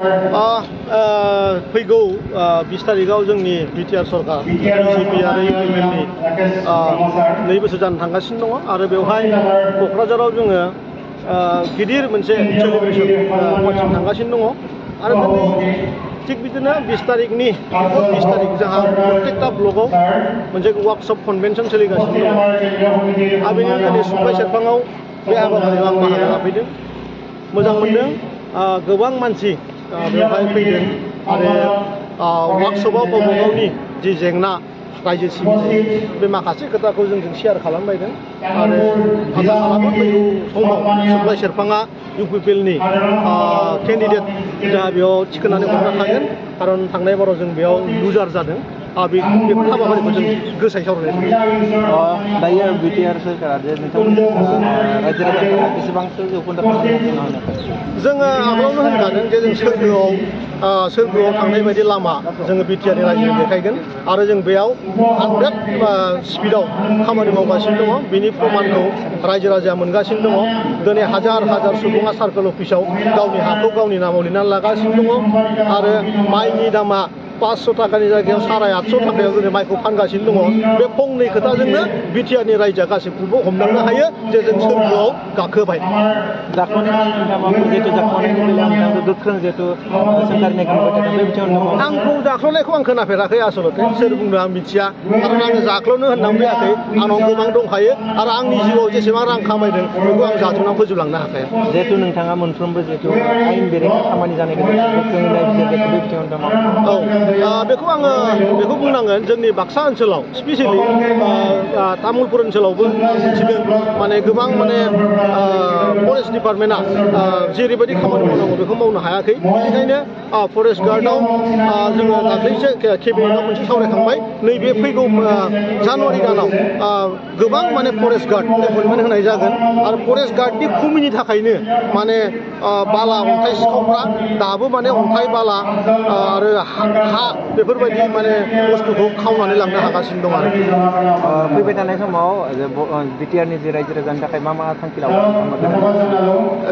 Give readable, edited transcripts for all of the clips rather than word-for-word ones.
फैगौ 20 तारिखआव जोंनि बिटिआर सरकार बिजेपि आरो इउपिपिएलनि 2 बोसोर जानो थांगासिनो दङ आरो बेवहाय क'क्राझाराव जोङो गिदिर मोनसे सेलिब्रेसन फांसन थांगासिनो दङ आरो थिग बिदिनो 20 तारिखनि 20 तारिख जोंहा प्रत्येकटा ब्लकआव मोनसे वार्कशप कन्वेन्सन सोलिगासिनो दङ आरो बेनि दिनै सुबाय सेरफाङाव बे हाबाफारियाव आं बाहागो लाफैदों मोजां मोनदों गोबां मानसि बेवहाय फैदों आरो वार्कशपआव गावबा गावनि जि जेंना रायजो सिबिनाय बे माखासे खोथाखौ जोंजों शेयार खालामबायदों आरो आसा खालामो फैगौ समाव सुबाय सेरफाङा इउपिपिएलनि केन्डिडेट जोंहा बेयाव थिखोनानै हरनो हागोन खारन थांनाय बाराव जों बेयाव लुजार जादों बेफोर हाबाफारिखौ जों गोसायै सावरायनाय दायो बिटिआर सरकारा जे रायजो राजाफोरा बेसेबांसो जौखोन्दो जोङो आगोलावनो होनखादों जे जों सोरगोआव थांनाय बायदि लामा जोङो बिटिआरनि रायजोनो देखायगोन आरो जों बेयाव 100 स्पिडआव खामानि मावगासिनो दङ बिनि प्रमानखौ रायजो राजाया मोनगासिनो दङ दिनै हाजार हाजार सुबुङा सार्कोल अफिसाव गावनि हाखौ गावनि नामाव लिरनानै लागासिनो दङ आरो माइनि दामा 500 ताकानि जायगायाव 850 ताकायाव जों माइखौ फानगासिनो दङ बे फंनै खोथाजोंनो बिटिआरनि रायजोआ गासैखौबो हमदांनो हायो जे जों सोरगोआव गाखोबाय आंखौ जाख्ल'नायखौ आं खोनाफेराखै आसलते सोर बुंदों आं मिथिया खारन आङो जाख्ल'नो होननानै फैयाखै आंनाव गोबां दंखायो आरो आंनि जिउआव जेसेबां रां खामायदों बेखौ आं जाजोबनानै फोजोबलांनो हाखाया जिहेतु नोंथाङा मोनफ्रोमबो जिहेतु आयेन बेरेखा खामानि जानायखौ गोख्रोङै नायबिजिरगासिनो बे बिथिङाव दङ बेखौ आङो बेखौ बुंनांगोन जोंनि बाक्सा ओनसोलाव स्पेसियेलि तामुलपुर ओनसोलावबो मिथिदों माने गोबां माने फरेस्ट डिपार्टमेन्टआ जेरैबायदि खामानि मावनांगौ बेखौ मावनो हायाखै बेनिखायनो फरेस्ट गार्डआव जोङो दाख्लैसो केबिनेटआव मोनसे सावरायखांबाय नैबे फैगौ जानुवारि दानाव गोबां माने फरेस्ट गार्ड एपइन्टमेन्ट होनाय जागोन आरो फरेस्ट गार्डनि खमिनि थाखायनो माने बाला अन्थाइ सिखावफ्रा दाबो माने अन्थाइ बाला आरो हा बेफोरबायदि माने बुस्थुखौ खावनानै लांनो हागासिनो दं आरो फैबाय थानाय समाव बिटिआरनि जे रायजो राजानि थाखाय मा थांखि लायो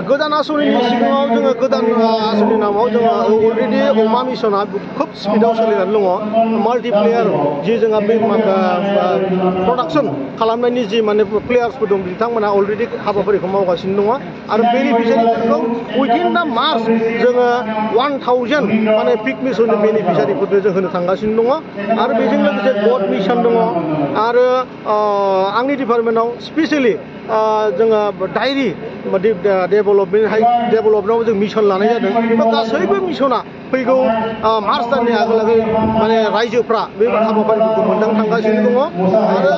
गोदान आसनिनि सिगाङाव जोङो गोदान आसनिनि नामाव जोङो अलरेडि अमा मिसना खोब स्पिडआव सोलिनानै दङ माल्टिप्लेयार जि जोंहा बे प्रडाक्सन खालामनायनि जि माने प्लेयार्सफोर दं बिथांमोना अलरेडि हाबाफारिखौ मावगासिनो दङ आरो बेनिफिसियारिफोरखौ उइदिन दा मार्च जोङो 1000 माने पिक मिसननि बेनिफिसियारिफोरनो जों होनो थांगासिनो दङ आरो बेजों लोगोसे गड मिशन दङ आरो आंनि डिपार्टमेन्टआव स्पेसियेलि जोङो डायरि डेभेलपमेन्टआव जों मिशन लानाय जादों बे गासैबो मिशना फैगौ मार्च दाननि आगोलागै माने रायजोफ्रा बे हाबाफारिफोरखौ मोनदां थांगासिनो दङ आरो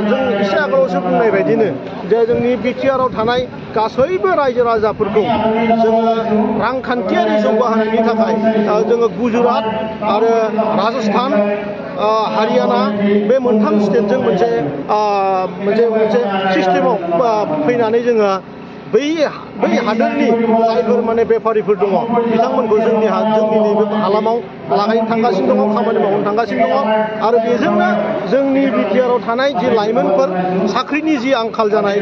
जों एसे आगोलावसो बुंनाय बायदिनो जे जोंनि बिटिआरआव थानाय गासैबो रायजो राजाफोरखौ जोङो रांखान्थियारि जौगाहोनायनि थाखाय जोङो गुजरात आरो राजस्थान हारियाना बे मोनथाम स्टेटजों मोनसे सिस्टेमाव फैनानै जोङो बै हादोरनि जायफोर माने बेफारिफोर दङ बिथांमोनखौ जोंनि नैबे हालामाव लागायनो थांगासिनो दङ खामानि मावनो थांगासिनो दङ आरो बेजोंनो जोंनि बिटिआरआव थानाय जि लाइमोनफोर साख्रिनि जि आंखाल जानाय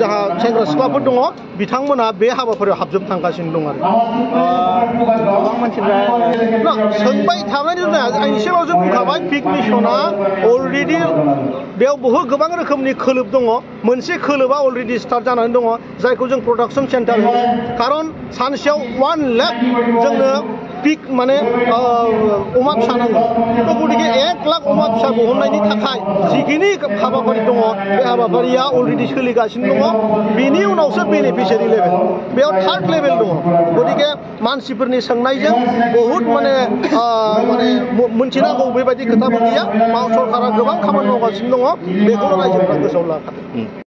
जाहा सेंग्रा सिख्लाफोर दङ बिथांमोना बे हाबाफारियाव हाबजोब थांगासिनो दं आरो गोबां मानसिफ्रा सोंबाय थानायनि आं एसेबावसो बुंखाबाय पिक मिशना अलरेडि बेयाव बहुद गोबां रोखोमनि खोलोब दङ मोनसे खोलोबा अलरेडि स्टार्ट जानानै दङ जायखौ जों प्रडाक्सन सेन्टार होनो खारन सानसेयाव 1 लाख जोंनो पिक माने अमा फिसा नांगौ गतिके 1 लाख अमा फिसा बहननायनि थाखाय जिखिनि हाबाफारि दङ बे हाबाफारिया अलरेडि सोलिगासिनो दङ बेनि उनावसो बेनिफिसियारि लेभेल बेयाव 3rd लेभेल दङ गतिके मानसिफोरनि सोंनायजों बहुद माने मोनथिनांगौ बेबायदि खोथाबो गैया सरकारा गोबां खामानि मावगासिनो दङ बेखौनो रायजोफ्रा गोसोआव लाखादों